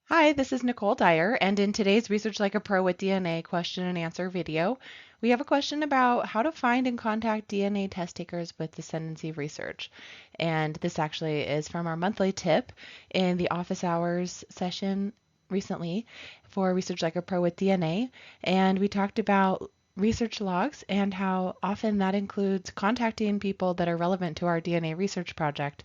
Hi, this is Nicole Dyer, and in today's Research Like a Pro with DNA question and answer video, we have a question about how to find and contact DNA test takers with Descendancy research. And this actually is from our monthly tip in the office hours session recently for Research Like a Pro with DNA. And we talked about research logs and how often that includes contacting people that are relevant to our DNA research project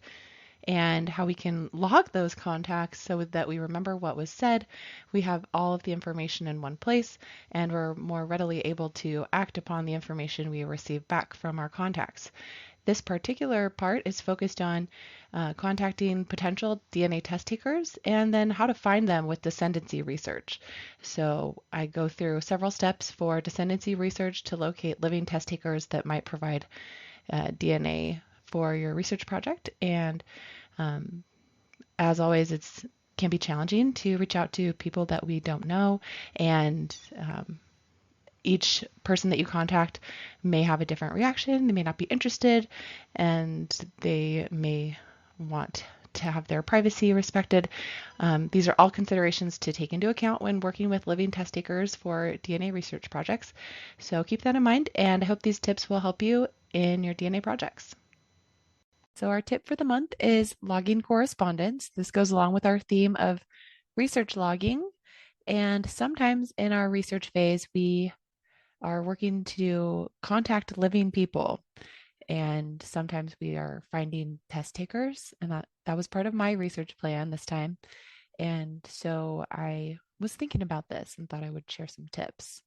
and how we can log those contacts so that we remember what was said. We have all of the information in one place, and we're more readily able to act upon the information we receive back from our contacts. This particular part is focused on contacting potential DNA test takers and then how to find them with descendancy research. So I go through several steps for descendancy research to locate living test takers that might provide DNA for your research project. And um, as always, it's can be challenging to reach out to people that we don't know, and each person that you contact may have a different reaction. They may not be interested, and they may want to have their privacy respected. These are all considerations to take into account when working with living test takers for DNA research projects. So keep that in mind, and I hope these tips will help you in your DNA projects. So our tip for the month is logging correspondence. This goes along with our theme of research logging. And sometimes in our research phase, we are working to contact living people. And sometimes we are finding test takers. And that was part of my research plan this time. And so I was thinking about this and thought I would share some tips.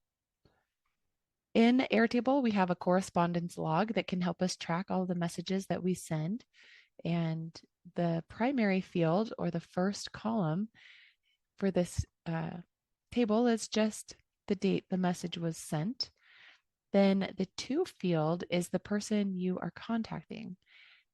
In Airtable, we have a correspondence log that can help us track all the messages that we send. And the primary field, or the first column for this table, is just the date the message was sent. Then the to field is the person you are contacting.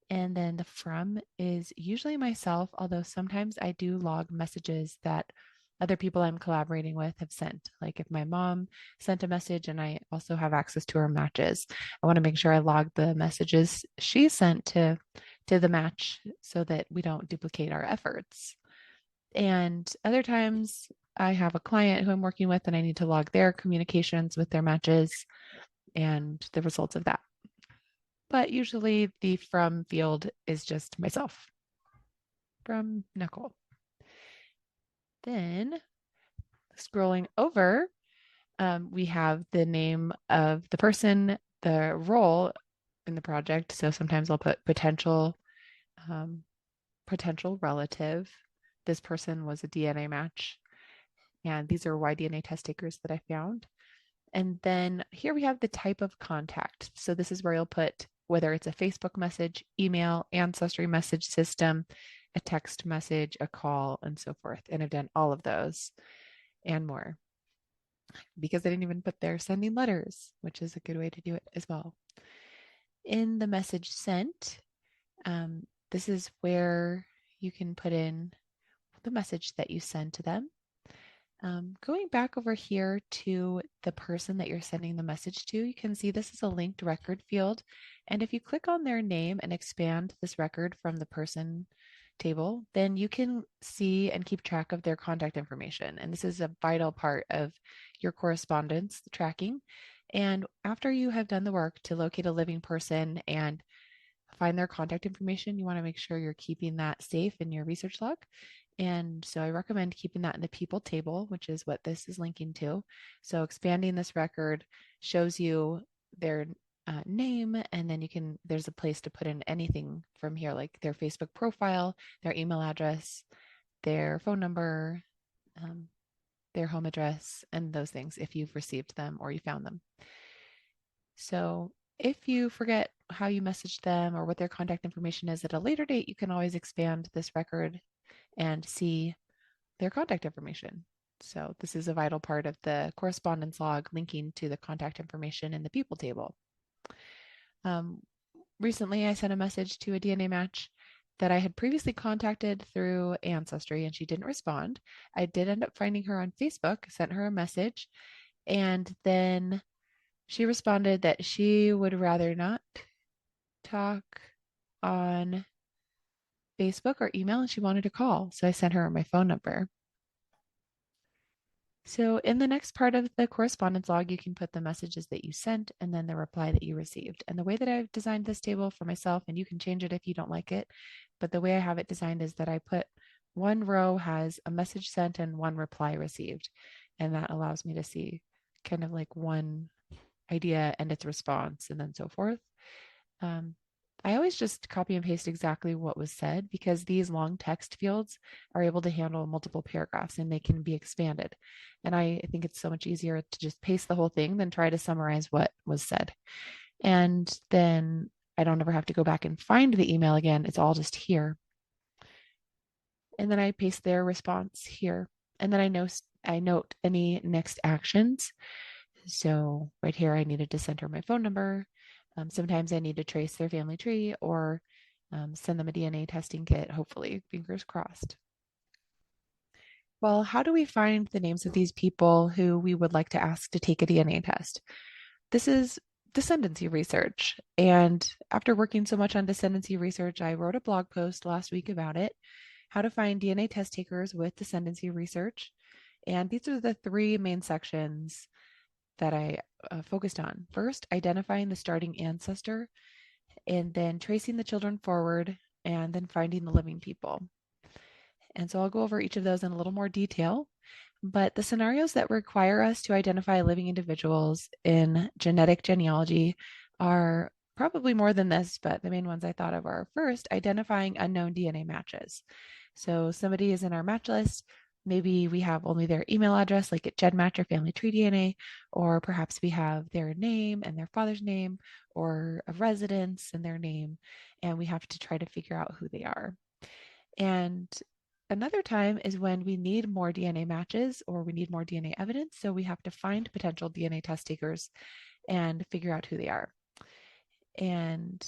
And then the from is usually myself, although sometimes I do log messages that other people I'm collaborating with have sent. Like if my mom sent a message and I also have access to her matches, I want to make sure I log the messages she sent to the match so that we don't duplicate our efforts. And other times I have a client who I'm working with and I need to log their communications with their matches and the results of that. But usually the from field is just myself, from Nicole. Then scrolling over, we have the name of the person, the role in the project. So sometimes I'll put um, potential relative. This person was a DNA match. And these are Y-DNA test takers that I found. And then here we have the type of contact. So this is where you'll put whether it's a Facebook message, email, ancestry message system, a text message, a call, and so forth. And I've done all of those and more because I didn't even put there sending letters, which is a good way to do it as well. In the message sent, this is where you can put in the message that you send to them. Going back over here to the person that you're sending the message to, you can see this is a linked record field. And if you click on their name and expand this record from the person table, then you can see and keep track of their contact information. And this is a vital part of your correspondence tracking. And after you have done the work to locate a living person and find their contact information, you want to make sure you're keeping that safe in your research log. And so I recommend keeping that in the people table, which is what this is linking to. So expanding this record shows you their name, and then there's a place to put in anything from here, like their Facebook profile, their email address, their phone number, um, their home address, and those things if you've received them or you found them. So if you forget how you messaged them or what their contact information is at a later date, you can always expand this record and see their contact information. So this is a vital part of the correspondence log linking to the contact information in the people table. Recently, I sent a message to a DNA match that I had previously contacted through Ancestry and she didn't respond. I did end up finding her on Facebook, sent her a message, and then she responded that she would rather not talk on Facebook or email and she wanted to call. So I sent her my phone number. So in the next part of the correspondence log, you can put the messages that you sent and then the reply that you received. And the way that I've designed this table for myself, and you can change it if you don't like it, but the way I have it designed is that I put one row has a message sent and one reply received. And that allows me to see kind of like one idea and its response and then so forth. Um, I always just copy and paste exactly what was said because these long text fields are able to handle multiple paragraphs and they can be expanded. And I think it's so much easier to just paste the whole thing than try to summarize what was said. And then I don't ever have to go back and find the email again. It's all just here. And then I paste their response here. And then I note any next actions. So right here, I needed to center my phone number. Sometimes I need to trace their family tree or send them a DNA testing kit, hopefully, fingers crossed. Well, how do we find the names of these people who we would like to ask to take a DNA test? This is descendancy research. And after working so much on descendancy research, I wrote a blog post last week about it, how to find DNA test takers with descendancy research. And these are the three main sections that I focused on. First, identifying the starting ancestor, and then tracing the children forward, and then finding the living people. And so I'll go over each of those in a little more detail. But the scenarios that require us to identify living individuals in genetic genealogy are probably more than this, but the main ones I thought of are first, identifying unknown DNA matches. So somebody is in our match list. Maybe we have only their email address, like at GEDmatch or Family Tree DNA, or perhaps we have their name and their father's name, or a residence and their name, and we have to try to figure out who they are. And another time is when we need more DNA matches or we need more DNA evidence. So we have to find potential DNA test takers and figure out who they are. And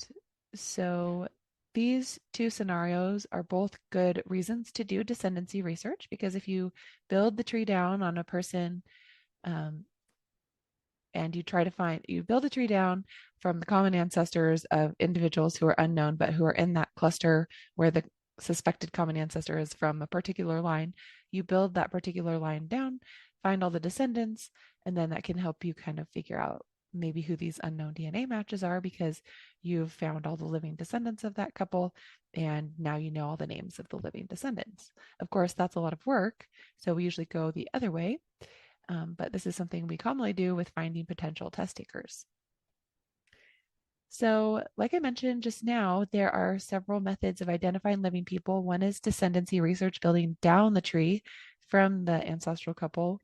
so these two scenarios are both good reasons to do descendancy research because if you build the tree down on a person um, and you build a tree down from the common ancestors of individuals who are unknown, but who are in that cluster where the suspected common ancestor is from a particular line. You build that particular line down, find all the descendants, and then that can help you kind of figure out maybe who these unknown DNA matches are because you've found all the living descendants of that couple, and now you know all the names of the living descendants. Of course, that's a lot of work, so we usually go the other way. But this is something we commonly do with finding potential test takers. So, like I mentioned just now, there are several methods of identifying living people. One is descendancy research, building down the tree from the ancestral couple.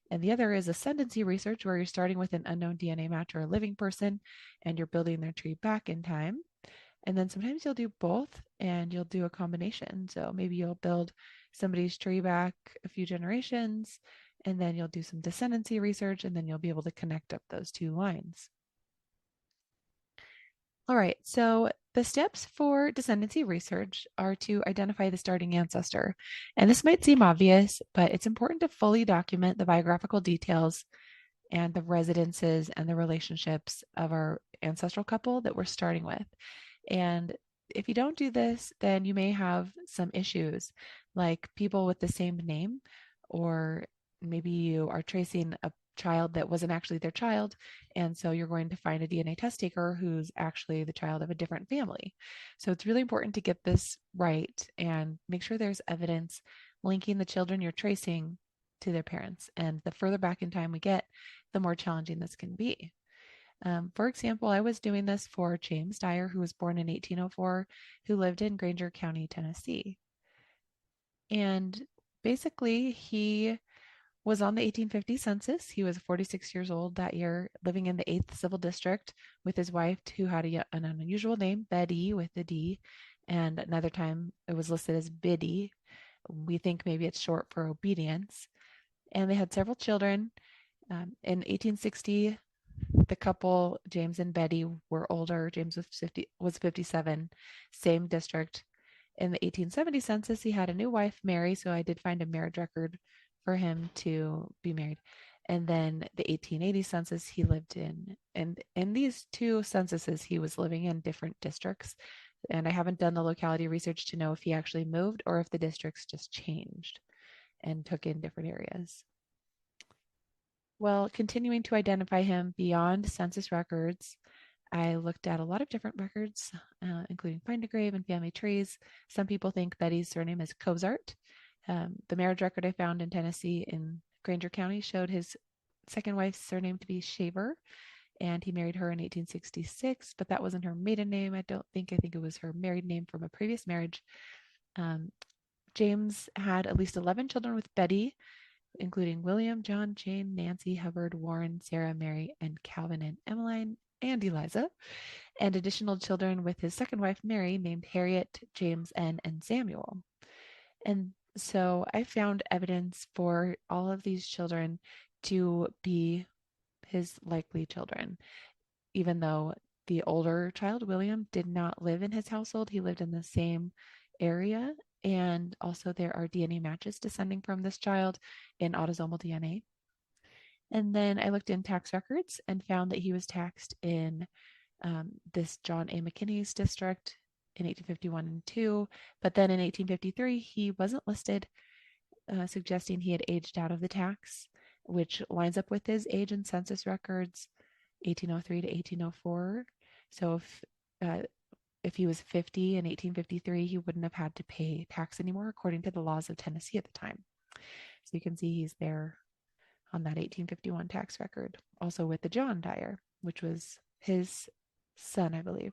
And the other is ascendancy research, where you're starting with an unknown DNA match or a living person and you're building their tree back in time. And then sometimes you'll do both and you'll do a combination. So maybe you'll build somebody's tree back a few generations and then you'll do some descendancy research and then you'll be able to connect up those two lines. All right, so the steps for descendancy research are to identify the starting ancestor. And this might seem obvious, but it's important to fully document the biographical details and the residences and the relationships of our ancestral couple that we're starting with. And if you don't do this, then you may have some issues like people with the same name, or maybe you are tracing a child that wasn't actually their child. And so you're going to find a DNA test taker who's actually the child of a different family. So it's really important to get this right and make sure there's evidence linking the children you're tracing to their parents. And the further back in time we get, the more challenging this can be. For example, I was doing this for James Dyer, who was born in 1804, who lived in Granger County, Tennessee. And basically, he was on the 1850 census. He was 46 years old that year, living in the 8th Civil District with his wife, who had an unusual name, Betty with a D. And another time it was listed as Biddy. We think maybe it's short for obedience. And they had several children. In 1860, the couple, James and Betty, were older. James was 57, same district. In the 1870 census, he had a new wife, Mary, so I did find a marriage record for him to be married. And then the 1880 census, he lived in. And in these two censuses, he was living in different districts. And I haven't done the locality research to know if he actually moved or if the districts just changed and took in different areas. Well, continuing to identify him beyond census records, I looked at a lot of different records, including Find a Grave and family trees. Some people think Betty's surname is Cozart. The marriage record I found in Tennessee in Granger County showed his second wife's surname to be Shaver, and he married her in 1866, but that wasn't her maiden name. I don't think. I think it was her married name from a previous marriage. Um, James had at least 11 children with Betty, including William, John, Jane, Nancy, Hubbard, Warren, Sarah, Mary, and Calvin and Emmeline and Eliza, and additional children with his second wife, Mary, named Harriet, James, and Samuel. And so I found evidence for all of these children to be his likely children, even though the older child, William, did not live in his household. He lived in the same area. And also, there are DNA matches descending from this child in autosomal DNA. And then I looked in tax records and found that he was taxed in this John A. McKinney's district in 1851 and 2. But then in 1853, he wasn't listed, suggesting he had aged out of the tax, which lines up with his age in census records, 1803 to 1804. So if he was 50 in 1853, he wouldn't have had to pay tax anymore, according to the laws of Tennessee at the time. So you can see he's there on that 1851 tax record, also with the John Dyer, which was his son, I believe.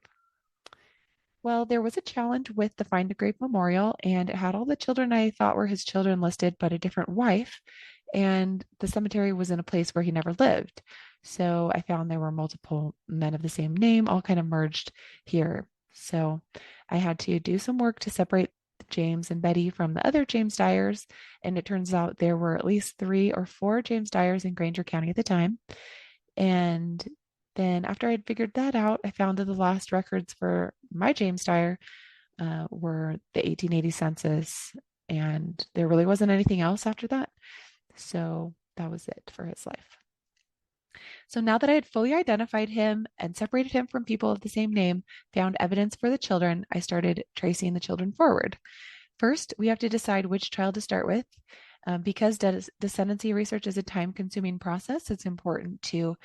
Well, there was a challenge with the Find a Grave Memorial, and it had all the children I thought were his children listed, but a different wife. And the cemetery was in a place where he never lived. So I found there were multiple men of the same name, all kind of merged here. So I had to do some work to separate James and Betty from the other James Dyers. And it turns out there were at least 3 or 4 James Dyers in Granger County at the time. And then after I'd figured that out, I found that the last records for my James Dyer were the 1880 census, and there really wasn't anything else after that. So that was it for his life. So now that I had fully identified him and separated him from people of the same name, found evidence for the children, I started tracing the children forward. First, we have to decide which child to start with. Because descendancy research is a time-consuming process, it's important to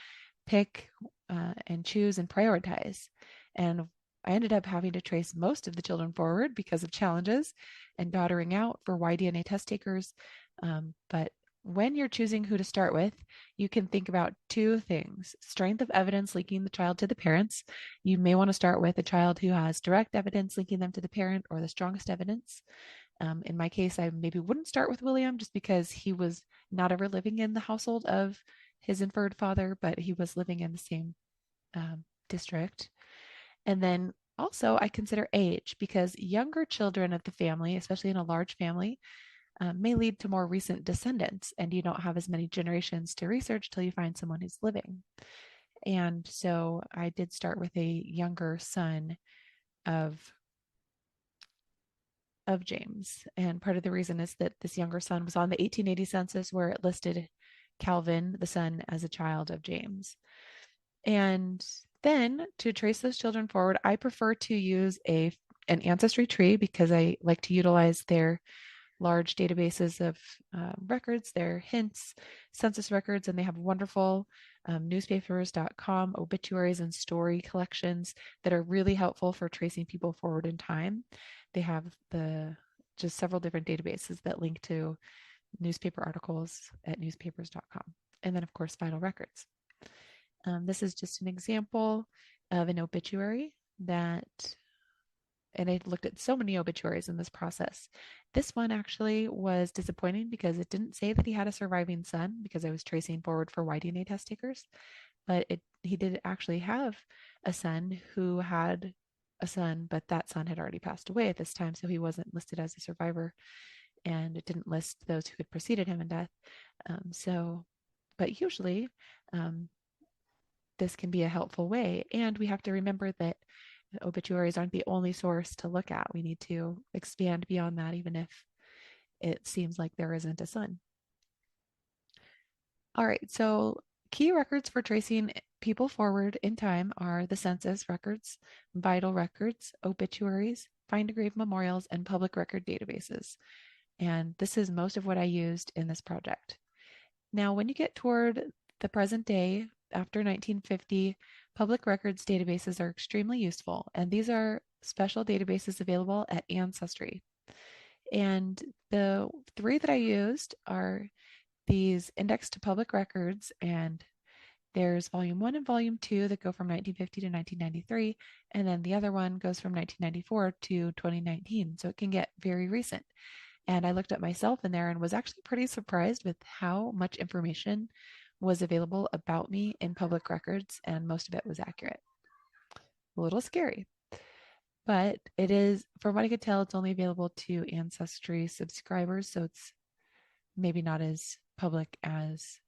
pick and choose and prioritize. And I ended up having to trace most of the children forward because of challenges and doddering out for Y-DNA test takers. But when you're choosing who to start with, you can think about 2 things: strength of evidence linking the child to the parents. You may want to start with a child who has direct evidence linking them to the parent or the strongest evidence. In my case, I maybe wouldn't start with William just because he was not ever living in the household of his inferred father, but he was living in the same district. And then also, I consider age because younger children of the family, especially in a large family, may lead to more recent descendants, and you don't have as many generations to research till you find someone who's living. And so I did start with a younger son of James. And part of the reason is that this younger son was on the 1880 census where it listed Calvin, the son, as a child of James. And then to trace those children forward, I prefer to use an ancestry tree because I like to utilize their large databases of records, their hints, census records, and they have wonderful newspapers.com obituaries and story collections that are really helpful for tracing people forward in time. They have just several different databases that link to newspaper articles at newspapers.com. And then, of course, vital records. This is just an example of an obituary that, and I looked at so many obituaries in this process. This one actually was disappointing because it didn't say that he had a surviving son because I was tracing forward for Y-DNA test takers, but he did actually have a son who had a son, but that son had already passed away at this time, so he wasn't listed as a survivor, and it didn't list those who had preceded him in death. But usually, this can be a helpful way, and we have to remember that obituaries aren't the only source to look at. We need to expand beyond that, even if it seems like there isn't a son. All right, so key records for tracing people forward in time are the census records, vital records, obituaries, find a grave memorials, and public record databases. And this is most of what I used in this project. Now, when you get toward the present day, after 1950, public records databases are extremely useful, and these are special databases available at Ancestry. And the three that I used are these indexed to public records, and there's volume 1 and volume 2 that go from 1950 to 1993, and then the other one goes from 1994 to 2019, so it can get very recent. And I looked up myself in there and was actually pretty surprised with how much information was available about me in public records, and most of it was accurate. A little scary, but it is, from what I could tell, it's only available to Ancestry subscribers, so it's maybe not as public as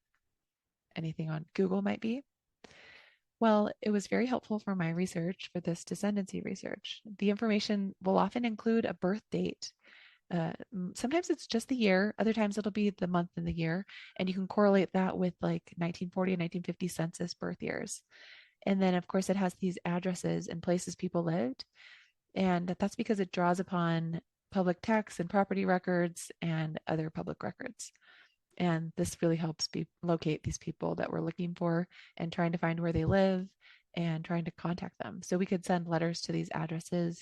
anything on Google might be. Well, it was very helpful for my research for this descendancy research. The information will often include a birth date. Sometimes it's just the year, other times it'll be the month and the year, and you can correlate that with like 1940 and 1950 census birth years. And then, of course, it has these addresses and places people lived, and that's because it draws upon public texts and property records and other public records. And this really helps locate these people that we're looking for and trying to find where they live and trying to contact them. So we could send letters to these addresses,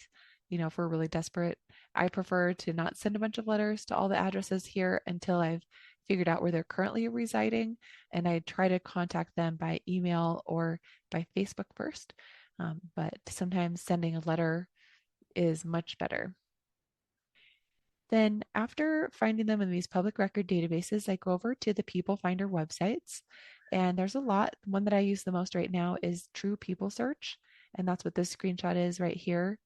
if we're really desperate. I prefer to not send a bunch of letters to all the addresses here until I've figured out where they're currently residing. And I try to contact them by email or by Facebook first. But sometimes sending a letter is much better. Then after finding them in these public record databases, I go over to the People Finder websites, and there's a lot. The one that I use the most right now is True People Search, and that's what this screenshot is right here.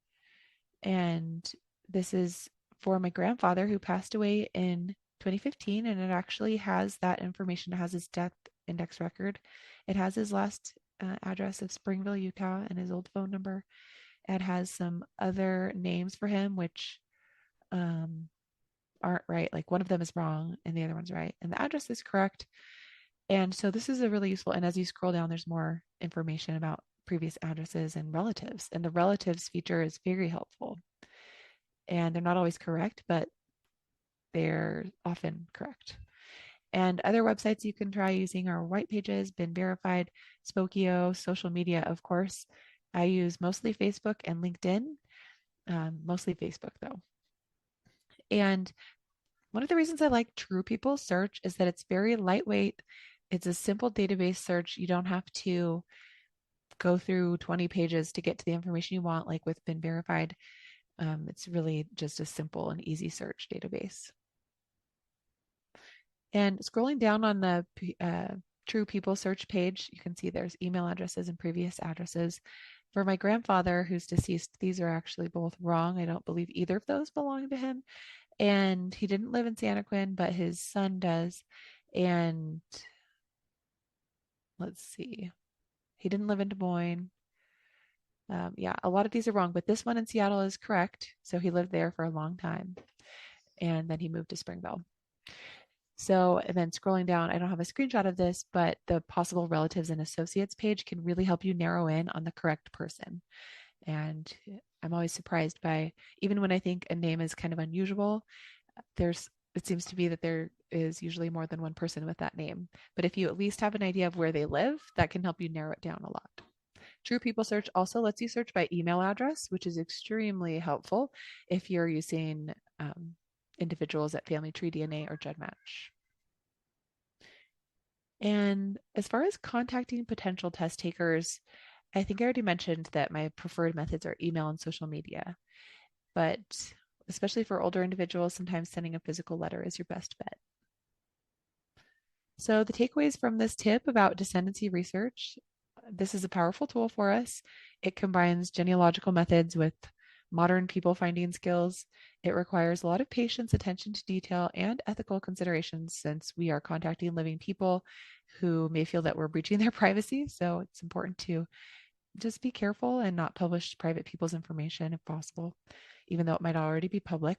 And this is for my grandfather who passed away in 2015, and it actually has that information. It has his death index record. It has his last address of Springville, Utah, and his old phone number. It has some other names for him, which aren't right. Like one of them is wrong and the other one's right. And the address is correct. And so this is a really useful. And as you scroll down, there's more information about previous addresses and relatives. And the relatives feature is very helpful. And they're not always correct, but they're often correct. And other websites you can try using are White Pages, Been Verified, Spokeo, social media, of course. I use mostly Facebook and LinkedIn, mostly Facebook though. And one of the reasons I like True People Search is that it's very lightweight. It's a simple database search. You don't have to go through 20 pages to get to the information you want, like with Been Verified. It's really just a simple and easy search database. And scrolling down on the True People Search page, you can see there's email addresses and previous addresses. For my grandfather, who's deceased, these are actually both wrong. I don't believe either of those belong to him. And he didn't live in Santaquin, but his son does. And let's see, he didn't live in Des Moines. Yeah, a lot of these are wrong, but this one in Seattle is correct. So he lived there for a long time. And then he moved to Springville. So, and then scrolling down, I don't have a screenshot of this, but the possible relatives and associates page can really help you narrow in on the correct person. And I'm always surprised by, even when I think a name is kind of unusual, it seems to be that there is usually more than one person with that name. But if you at least have an idea of where they live, that can help you narrow it down a lot. True People Search also lets you search by email address, which is extremely helpful if you're using individuals at Family Tree DNA or GEDmatch. And as far as contacting potential test takers, I think I already mentioned that my preferred methods are email and social media. But especially for older individuals, sometimes sending a physical letter is your best bet. So the takeaways from this tip about descendancy research, this is a powerful tool for us. It combines genealogical methods with modern people finding skills. It requires a lot of patience, attention to detail, and ethical considerations since we are contacting living people who may feel that we're breaching their privacy. So it's important to just be careful and not publish private people's information if possible, even though it might already be public.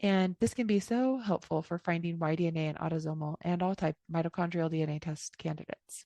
And this can be so helpful for finding Y DNA and autosomal and all type mitochondrial DNA test candidates.